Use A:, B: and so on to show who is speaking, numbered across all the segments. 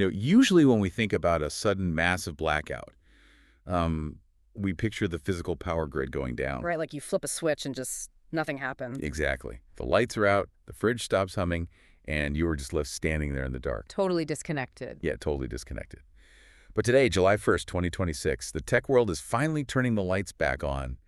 A: Usually when we think about a sudden massive blackout, we picture the physical power grid going down.
B: Right, like you flip a switch and just nothing happens.
A: Exactly. The lights are out, the fridge stops humming, and you were just left standing there in the dark.
B: Totally disconnected.
A: Yeah, totally disconnected. But today, July 1st, 2026, the tech world is finally turning the lights back on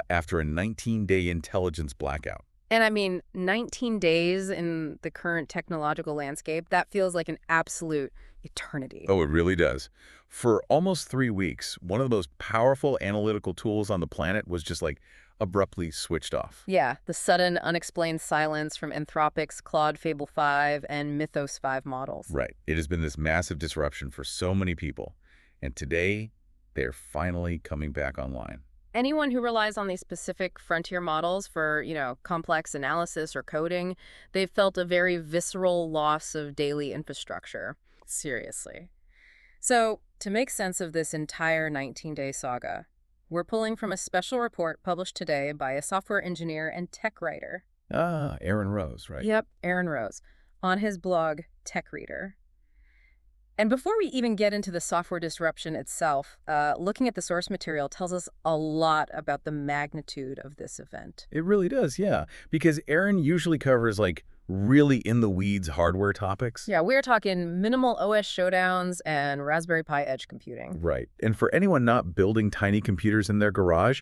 A: after a 19-day intelligence blackout.
B: And I mean, 19 days in the current technological landscape, that feels like an absolute eternity.
A: Oh, it really does. For almost 3 weeks, one of the most powerful analytical tools on the planet was just like abruptly switched off.
B: Yeah, the sudden, unexplained silence from Anthropic's Claude Fable 5 and Mythos 5 models.
A: Right. It has been this massive disruption for so many people. And today, they're finally coming back online.
B: Anyone who relies on these specific frontier models for, complex analysis or coding, they've felt a very visceral loss of daily infrastructure. Seriously. So, to make sense of this entire 19-day saga, we're pulling from a special report published today by a software engineer and tech writer.
A: Ah, Aaron Rose, right?
B: Yep, Aaron Rose, on his blog, Tech-Reader. And before we even get into the software disruption itself, looking at the source material tells us a lot about the magnitude of this event.
A: It really does, yeah. Because Aaron usually covers, really in-the-weeds hardware topics.
B: Yeah, we're talking minimal OS showdowns and Raspberry Pi edge computing.
A: Right. And for anyone not building tiny computers in their garage,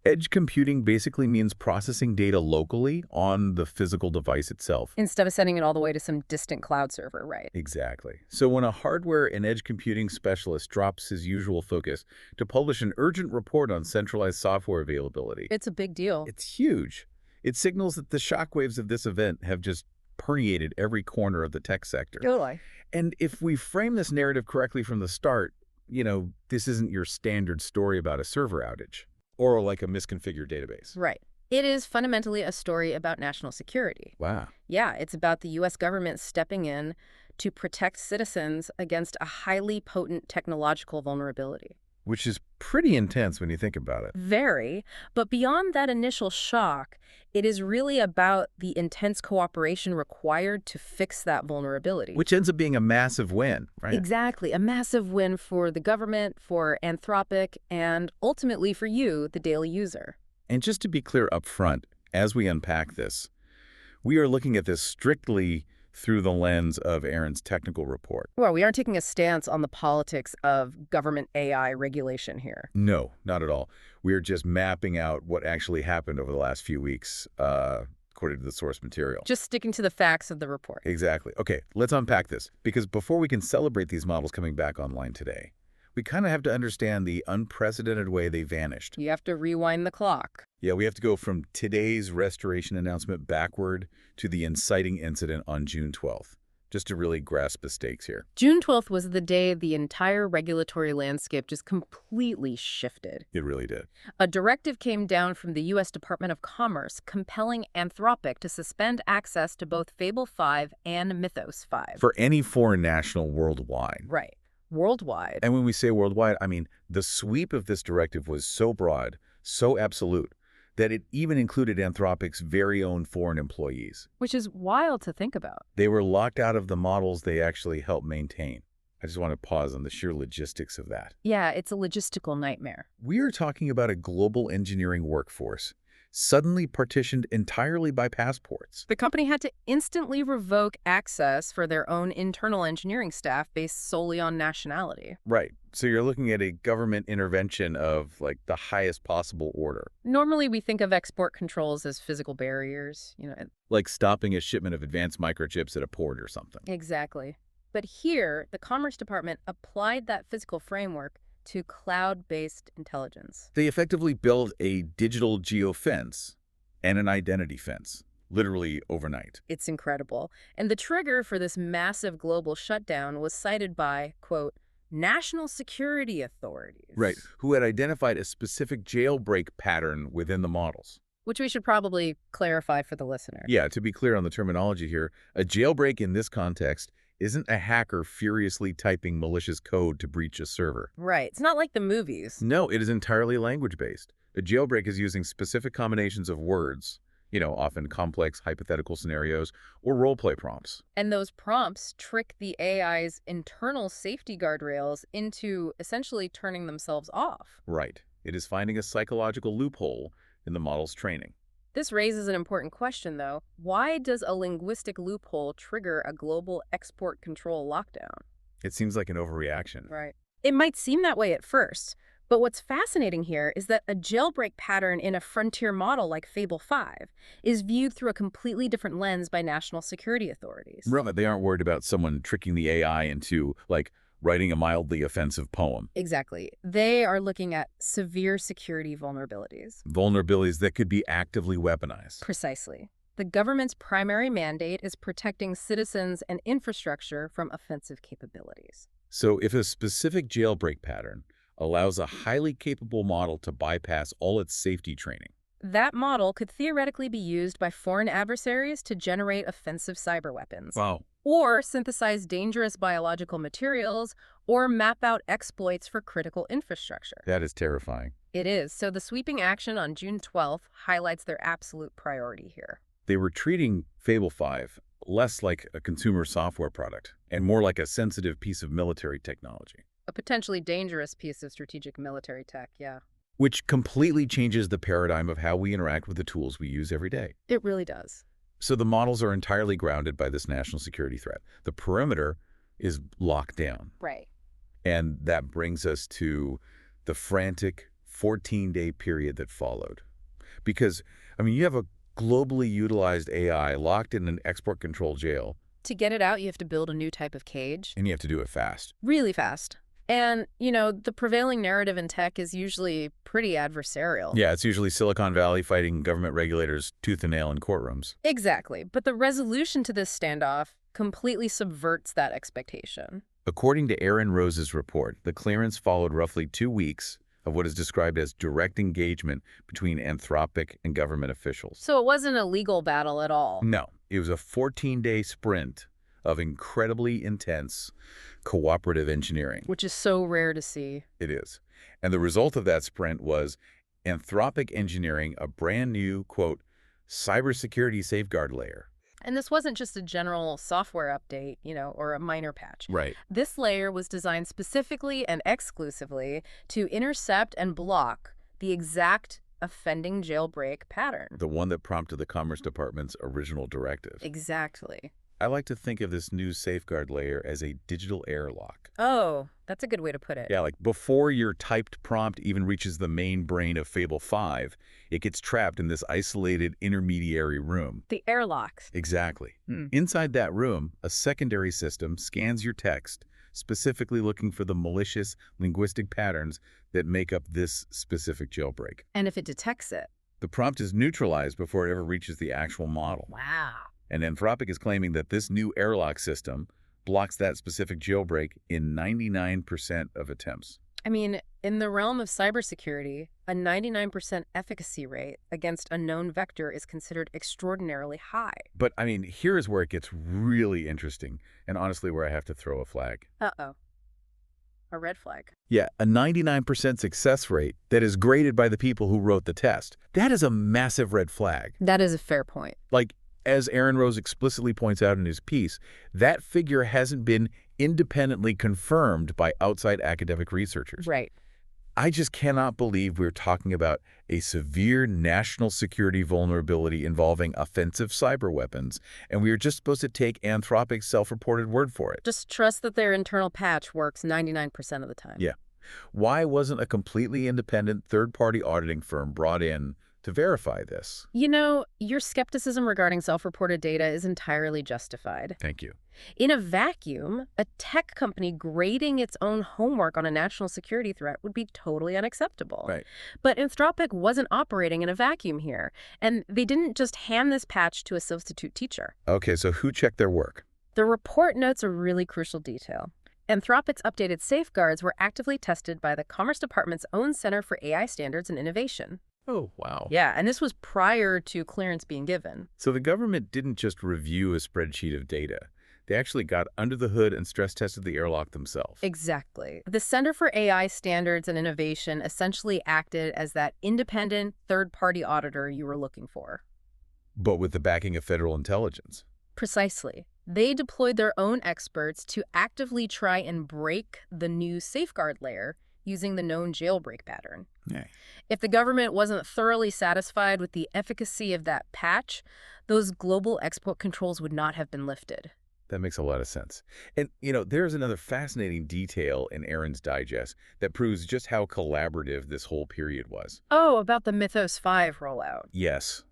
A: edge computing basically means processing data locally on the physical device itself.
B: Instead of sending it all the way to some distant cloud server, right?
A: Exactly. So when a hardware and edge computing specialist drops his usual focus to publish an urgent report on centralized software availability,
B: It's a big deal.
A: it's huge. It signals that the shockwaves of this event have just permeated every corner of the tech sector.
B: Totally.
A: And if we frame this narrative correctly from the start, this isn't your standard story about a server outage or like a misconfigured database.
B: Right. It is fundamentally a story about national security.
A: Wow.
B: Yeah, it's about the U.S. government stepping in to protect citizens against a highly potent technological vulnerability.
A: Which is pretty intense when you think about it.
B: Very. But beyond that initial shock, it is really about the intense cooperation required to fix that vulnerability.
A: Which ends up being a massive win, right?
B: Exactly. A massive win for the government, for Anthropic, and ultimately for you, the daily user.
A: And just to be clear up front, as we unpack this, we are looking at this strictly through the lens of Aaron's technical report.
B: Well, we aren't taking a stance on the politics of government AI regulation here.
A: No, not at all. We're just mapping out what actually happened over the last few weeks, according to the source material.
B: Just sticking to the facts of the report.
A: Exactly. Okay, let's unpack this, because before we can celebrate these models coming back online today, we kind of have to understand the unprecedented way they vanished.
B: You have to rewind the clock.
A: Yeah, we have to go from today's restoration announcement backward to the inciting incident on June 12th, just to really grasp the stakes here.
B: June 12th was the day the entire regulatory landscape just completely shifted.
A: It really did.
B: A directive came down from the U.S. Department of Commerce compelling Anthropic to suspend access to both Fable 5 and Mythos 5.
A: For any foreign national worldwide.
B: Right. Worldwide.
A: And when we say worldwide, I mean the sweep of this directive was so broad, so absolute, that it even included Anthropic's very own foreign employees.
B: Which is wild to think about.
A: They were locked out of the models they actually helped maintain. I just want to pause on the sheer logistics of that.
B: Yeah, it's a logistical nightmare.
A: We are talking about a global engineering workforce, suddenly partitioned entirely by passports.
B: The company had to instantly revoke access for their own internal engineering staff based solely on nationality.
A: Right. So you're looking at a government intervention of, the highest possible order.
B: Normally, we think of export controls as physical barriers,
A: Like stopping a shipment of advanced microchips at a port or something.
B: Exactly. But here, the Commerce Department applied that physical framework to cloud-based intelligence.
A: They effectively built a digital geofence and an identity fence, literally overnight.
B: It's incredible. And the trigger for this massive global shutdown was cited by, quote, national security authorities.
A: Right, who had identified a specific jailbreak pattern within the models.
B: Which we should probably clarify for the listener.
A: Yeah, to be clear on the terminology here, a jailbreak in this context isn't a hacker furiously typing malicious code to breach a server.
B: Right. It's not like the movies.
A: No, it is entirely language-based. A jailbreak is using specific combinations of words, often complex hypothetical scenarios or role-play prompts.
B: And those prompts trick the AI's internal safety guardrails into essentially turning themselves off.
A: Right. It is finding a psychological loophole in the model's training.
B: This raises an important question, though. Why does a linguistic loophole trigger a global export control lockdown?
A: It seems like an overreaction.
B: Right. It might seem that way at first, but what's fascinating here is that a jailbreak pattern in a frontier model like Fable 5 is viewed through a completely different lens by national security authorities.
A: Right. They aren't worried about someone tricking the AI into, like, writing a mildly offensive poem.
B: Exactly. They are looking at severe security vulnerabilities.
A: Vulnerabilities that could be actively weaponized.
B: Precisely. The government's primary mandate is protecting citizens and infrastructure from offensive capabilities.
A: So if a specific jailbreak pattern allows a highly capable model to bypass all its safety training,
B: that model could theoretically be used by foreign adversaries to generate offensive cyber weapons.
A: wow,
B: Or synthesize dangerous biological materials, or map out exploits for critical infrastructure.
A: that is terrifying.
B: It is. So the sweeping action on June 12th highlights their absolute priority here.
A: They were treating Fable 5 less like a consumer software product and more like a sensitive piece of military technology,
B: A potentially dangerous piece of strategic military tech, yeah.
A: which completely changes the paradigm of how we interact with the tools we use every day.
B: It really does.
A: So the models are entirely grounded by this national security threat. The perimeter is locked down.
B: Right.
A: And that brings us to the frantic 14-day period that followed. Because, you have a globally utilized AI locked in an export control jail.
B: To get it out, you have to build a new type of cage.
A: And you have to do it fast.
B: Really fast. And, the prevailing narrative in tech is usually pretty adversarial.
A: Yeah, it's usually Silicon Valley fighting government regulators tooth and nail in courtrooms.
B: Exactly. But the resolution to this standoff completely subverts that expectation.
A: According to Aaron Rose's report, the clearance followed roughly 2 weeks of what is described as direct engagement between Anthropic and government officials.
B: So it wasn't a legal battle at all.
A: No, it was a 14-day sprint of incredibly intense cooperative engineering.
B: Which is so rare to see.
A: It is. And the result of that sprint was Anthropic engineering a brand new, quote, cybersecurity safeguard layer.
B: And this wasn't just a general software update, or a minor patch.
A: Right.
B: This layer was designed specifically and exclusively to intercept and block the exact offending jailbreak pattern.
A: The one that prompted the Commerce Department's original directive.
B: Exactly.
A: I like to think of this new safeguard layer as a digital airlock.
B: Oh, that's a good way to put it.
A: Yeah, like before your typed prompt even reaches the main brain of Fable 5, it gets trapped in this isolated intermediary room.
B: The airlocks.
A: Exactly. Inside that room, a secondary system scans your text, specifically looking for the malicious linguistic patterns that make up this specific jailbreak.
B: And if it detects it.
A: The prompt is neutralized before it ever reaches the actual model.
B: Wow.
A: And Anthropic is claiming that this new airlock system blocks that specific jailbreak in 99% of attempts.
B: In the realm of cybersecurity, a 99% efficacy rate against a known vector is considered extraordinarily high.
A: But, here is where it gets really interesting, and honestly where I have to throw a flag.
B: Uh-oh. A red flag.
A: Yeah, a 99% success rate that is graded by the people who wrote the test. That is a massive red flag.
B: That is a fair point.
A: Like, as Aaron Rose explicitly points out in his piece, that figure hasn't been independently confirmed by outside academic researchers.
B: Right.
A: I just cannot believe we're talking about a severe national security vulnerability involving offensive cyber weapons, and we are just supposed to take Anthropic's self-reported word for it.
B: Just trust that their internal patch works 99% of the time.
A: Yeah. Why wasn't a completely independent third-party auditing firm brought in to verify this?
B: Your skepticism regarding self-reported data is entirely justified.
A: Thank you.
B: In a vacuum, a tech company grading its own homework on a national security threat would be totally unacceptable.
A: Right.
B: But Anthropic wasn't operating in a vacuum here, and they didn't just hand this patch to a substitute teacher.
A: Okay, so who checked their work?
B: The report notes a really crucial detail. Anthropic's updated safeguards were actively tested by the Commerce Department's own Center for AI Standards and Innovation.
A: Oh, wow.
B: Yeah, and this was prior to clearance being given.
A: So the government didn't just review a spreadsheet of data. They actually got under the hood and stress tested the airlock themselves.
B: Exactly. The Center for AI Standards and Innovation essentially acted as that independent third-party auditor you were looking for.
A: But with the backing of federal intelligence.
B: Precisely. They deployed their own experts to actively try and break the new safeguard layer using the known jailbreak pattern.
A: Yeah.
B: If the government wasn't thoroughly satisfied with the efficacy of that patch, those global export controls would not have been lifted.
A: That makes a lot of sense. And, there's another fascinating detail in Aaron's digest that proves just how collaborative this whole period was.
B: Oh, about the Mythos 5 rollout.
A: Yes.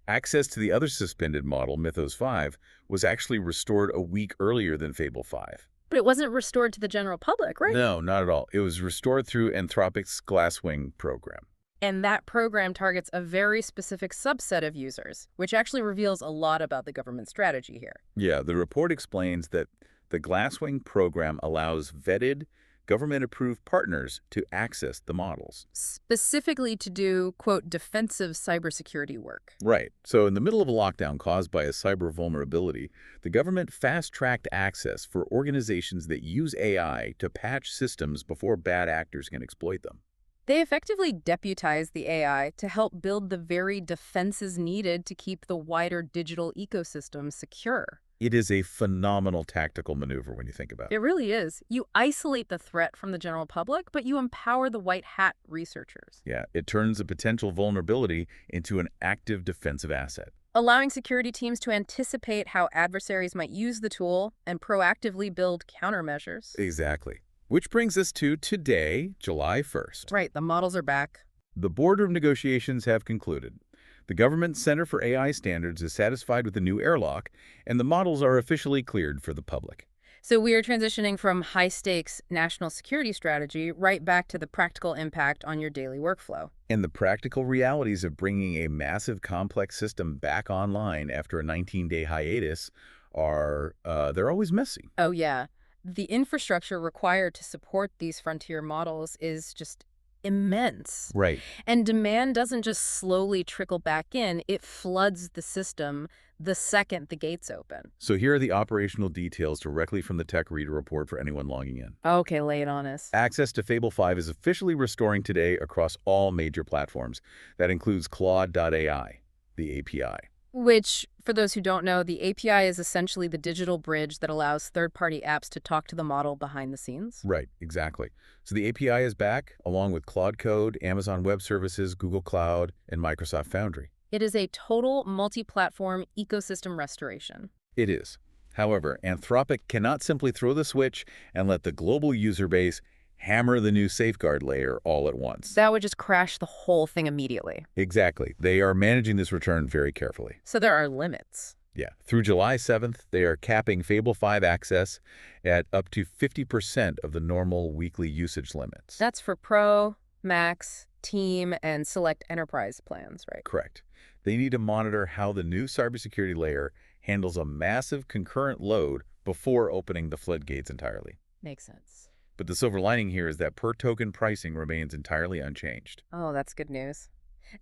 A: Access to the other suspended model, Mythos 5, was actually restored a week earlier than Fable 5.
B: But it wasn't restored to the general public, right?
A: No, not at all. It was restored through Anthropic's Glasswing program.
B: And that program targets a very specific subset of users, which actually reveals a lot about the government strategy here.
A: Yeah, the report explains that the Glasswing program allows vetted, government-approved partners to access the models.
B: Specifically to do, quote, defensive cybersecurity work.
A: Right. So in the middle of a lockdown caused by a cyber vulnerability, the government fast-tracked access for organizations that use AI to patch systems before bad actors can exploit them.
B: They effectively deputized the AI to help build the very defenses needed to keep the wider digital ecosystem secure.
A: It is a phenomenal tactical maneuver when you think about it.
B: It really is. You isolate the threat from the general public, but you empower the white hat researchers.
A: Yeah, it turns a potential vulnerability into an active defensive asset.
B: Allowing security teams to anticipate how adversaries might use the tool and proactively build countermeasures.
A: Exactly. Which brings us to today, July 1st.
B: Right, the models are back.
A: The boardroom negotiations have concluded. The Government Center for AI Standards is satisfied with the new airlock, and the models are officially cleared for the public.
B: So we are transitioning from high-stakes national security strategy right back to the practical impact on your daily workflow.
A: And the practical realities of bringing a massive, complex system back online after a 19-day hiatus are, they're always messy.
B: Oh, yeah. The infrastructure required to support these frontier models is just immense.
A: Right.
B: And demand doesn't just slowly trickle back in, it floods the system the second the gates open.
A: So here are the operational details directly from the Tech Reader report for anyone logging in.
B: Okay, lay it on us.
A: Access to Fable 5 is officially restoring today across all major platforms. That includes Claude.ai, the API.
B: Which, for those who don't know, the API is essentially the digital bridge that allows third-party apps to talk to the model behind the scenes.
A: Right, exactly. So the API is back, along with Claude Code, Amazon Web Services, Google Cloud, and Microsoft Foundry.
B: It is a total multi-platform ecosystem restoration.
A: It is. However, Anthropic cannot simply throw the switch and let the global user base hammer the new safeguard layer all at once.
B: That would just crash the whole thing immediately.
A: Exactly. They are managing this return very carefully.
B: So there are limits.
A: Yeah. Through July 7th, they are capping Fable 5 access at up to 50% of the normal weekly usage limits.
B: That's for Pro, Max, Team, and select enterprise plans, right?
A: Correct. They need to monitor how the new cybersecurity layer handles a massive concurrent load before opening the floodgates entirely.
B: Makes sense.
A: But the silver lining here is that per-token pricing remains entirely unchanged.
B: Oh, that's good news.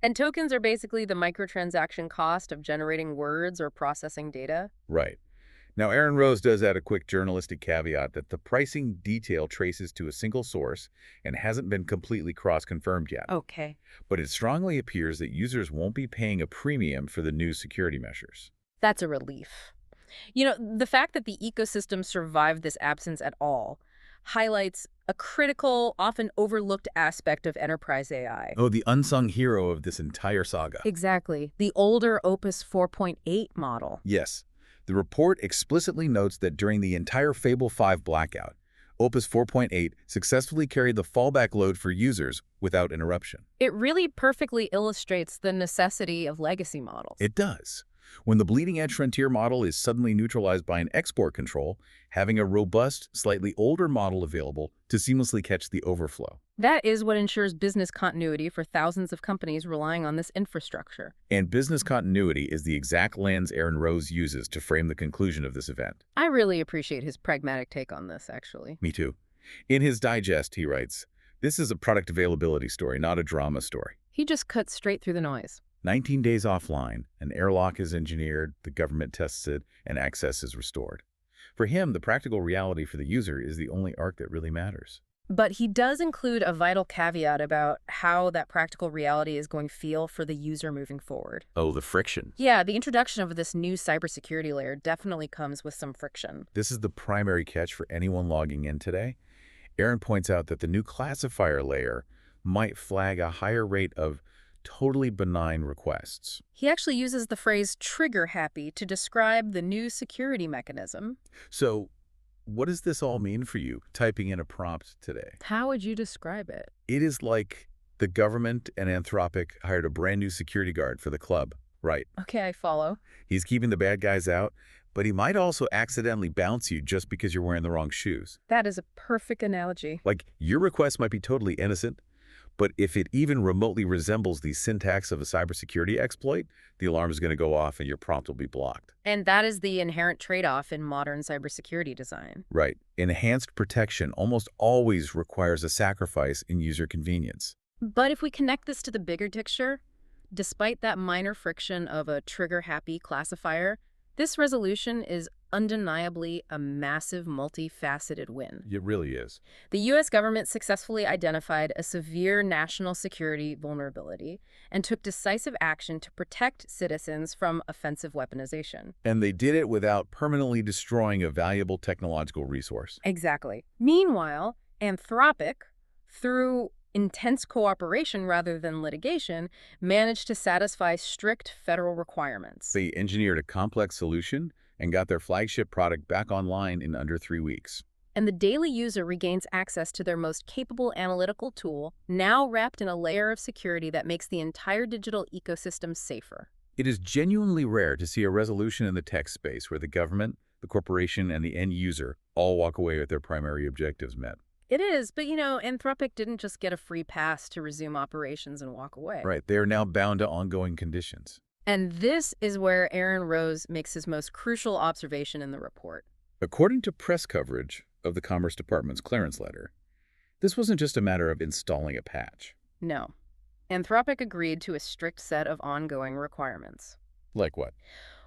B: And tokens are basically the microtransaction cost of generating words or processing data?
A: Right. Now, Aaron Rose does add a quick journalistic caveat that the pricing detail traces to a single source and hasn't been completely cross-confirmed yet.
B: Okay.
A: But it strongly appears that users won't be paying a premium for the new security measures.
B: That's a relief. You know, the fact that the ecosystem survived this absence at all highlights a critical, often overlooked aspect of enterprise AI.
A: Oh, the unsung hero of this entire saga.
B: Exactly. The older Opus 4.8 model.
A: Yes. The report explicitly notes that during the entire Fable 5 blackout, Opus 4.8 successfully carried the fallback load for users without interruption.
B: It really perfectly illustrates the necessity of legacy models.
A: It does. When the bleeding-edge frontier model is suddenly neutralized by an export control, having a robust, slightly older model available to seamlessly catch the overflow.
B: That is what ensures business continuity for thousands of companies relying on this infrastructure.
A: And business continuity is the exact lens Aaron Rose uses to frame the conclusion of this event.
B: I really appreciate his pragmatic take on this, actually.
A: Me too. In his digest, he writes, "This is a product availability story, not a drama story."
B: He just cut straight through the noise.
A: 19 days offline, an airlock is engineered, the government tests it, and access is restored. For him, the practical reality for the user is the only arc that really matters.
B: But he does include a vital caveat about how that practical reality is going to feel for the user moving forward.
A: Oh, the friction.
B: Yeah, the introduction of this new cybersecurity layer definitely comes with some friction.
A: This is the primary catch for anyone logging in today. Aaron points out that the new classifier layer might flag a higher rate of totally benign requests.
B: He actually uses the phrase trigger happy to describe the new security mechanism.
A: So, what does this all mean for you, typing in a prompt today?
B: How would you describe it?
A: It is like the government and Anthropic hired a brand new security guard for the club, right?
B: Okay, I follow.
A: He's keeping the bad guys out, but he might also accidentally bounce you just because you're wearing the wrong shoes.
B: That is a perfect analogy.
A: Like, your request might be totally innocent, but if it even remotely resembles the syntax of a cybersecurity exploit, the alarm is going to go off and your prompt will be blocked.
B: And that is the inherent trade-off in modern cybersecurity design.
A: Right. Enhanced protection almost always requires a sacrifice in user convenience.
B: But if we connect this to the bigger picture, despite that minor friction of a trigger-happy classifier, this resolution is undeniably a massive, multifaceted win.
A: It really is.
B: The U.S. government successfully identified a severe national security vulnerability and took decisive action to protect citizens from offensive weaponization.
A: And they did it without permanently destroying a valuable technological resource.
B: Exactly. Meanwhile, Anthropic, through intense cooperation rather than litigation, managed to satisfy strict federal requirements.
A: They engineered a complex solution and got their flagship product back online in under 3 weeks.
B: And the daily user regains access to their most capable analytical tool, now wrapped in a layer of security that makes the entire digital ecosystem safer.
A: It is genuinely rare to see a resolution in the tech space where the government, the corporation, and the end user all walk away with their primary objectives met.
B: It is, but Anthropic didn't just get a free pass to resume operations and walk away.
A: Right, they are now bound to ongoing conditions.
B: And this is where Aaron Rose makes his most crucial observation in the report.
A: According to press coverage of the Commerce Department's clearance letter, this wasn't just a matter of installing a patch.
B: No. Anthropic agreed to a strict set of ongoing requirements.
A: Like what?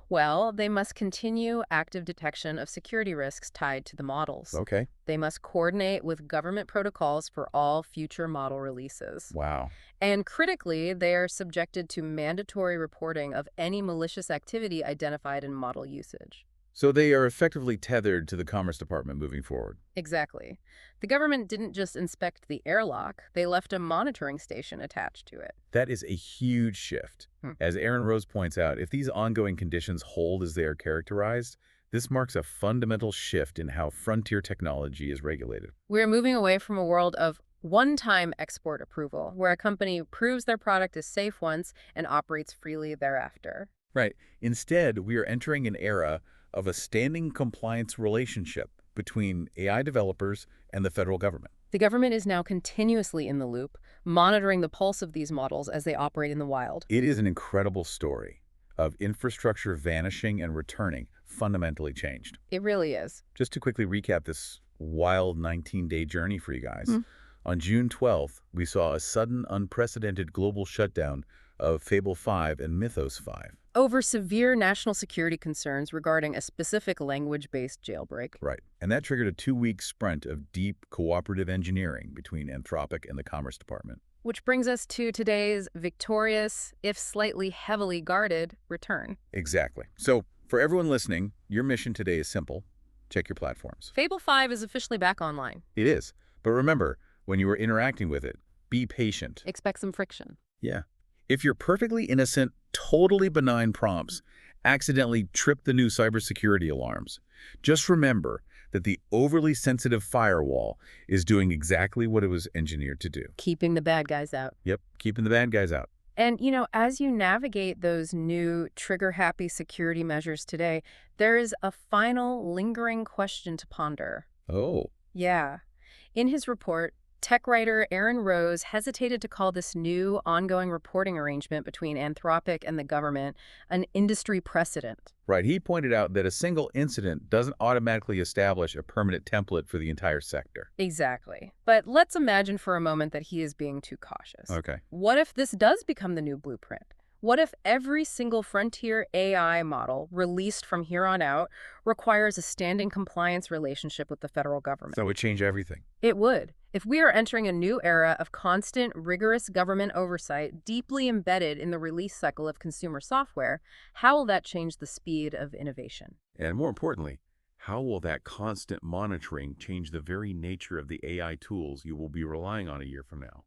B: Well, they must continue active detection of security risks tied to the models.
A: Okay.
B: They must coordinate with government protocols for all future model releases.
A: Wow.
B: And critically, they are subjected to mandatory reporting of any malicious activity identified in model usage.
A: So they are effectively tethered to the Commerce Department moving forward.
B: Exactly. The government didn't just inspect the airlock, they left a monitoring station attached to it.
A: That is a huge shift. As Aaron Rose points out, if these ongoing conditions hold as they are characterized, this marks a fundamental shift in how frontier technology is regulated.
B: We're moving away from a world of one-time export approval, where a company proves their product is safe once and operates freely thereafter.
A: Right. Instead, we are entering an era of a standing compliance relationship between AI developers and the federal government.
B: The government is now continuously in the loop, monitoring the pulse of these models as they operate in the wild.
A: It is an incredible story of infrastructure vanishing and returning fundamentally changed.
B: It really is.
A: Just to quickly recap this wild 19-day journey for you guys. On June 12th, we saw a sudden, unprecedented global shutdown of Fable 5 and Mythos 5.
B: Over severe national security concerns regarding a specific language-based jailbreak.
A: Right. And that triggered a 2-week sprint of deep cooperative engineering between Anthropic and the Commerce Department.
B: Which brings us to today's victorious, if slightly heavily guarded, return.
A: Exactly. So, for everyone listening, your mission today is simple. Check your platforms.
B: Fable 5 is officially back online.
A: It is. But remember, when you are interacting with it, be patient.
B: Expect some friction.
A: Yeah. If your perfectly innocent, totally benign prompts accidentally trip the new cybersecurity alarms, just remember that the overly sensitive firewall is doing exactly what it was engineered to do.
B: Keeping the bad guys out.
A: Yep, keeping the bad guys out.
B: And, as you navigate those new trigger-happy security measures today, there is a final lingering question to ponder.
A: Oh.
B: Yeah. In his report, tech writer Aaron Rose hesitated to call this new ongoing reporting arrangement between Anthropic and the government an industry precedent.
A: Right. He pointed out that a single incident doesn't automatically establish a permanent template for the entire sector.
B: Exactly. But let's imagine for a moment that he is being too cautious.
A: Okay.
B: What if this does become the new blueprint? What if every single frontier AI model released from here on out requires a standing compliance relationship with the federal government?
A: That would change everything.
B: It would. If we are entering a new era of constant, rigorous government oversight deeply embedded in the release cycle of consumer software, how will that change the speed of innovation?
A: And more importantly, how will that constant monitoring change the very nature of the AI tools you will be relying on a year from now?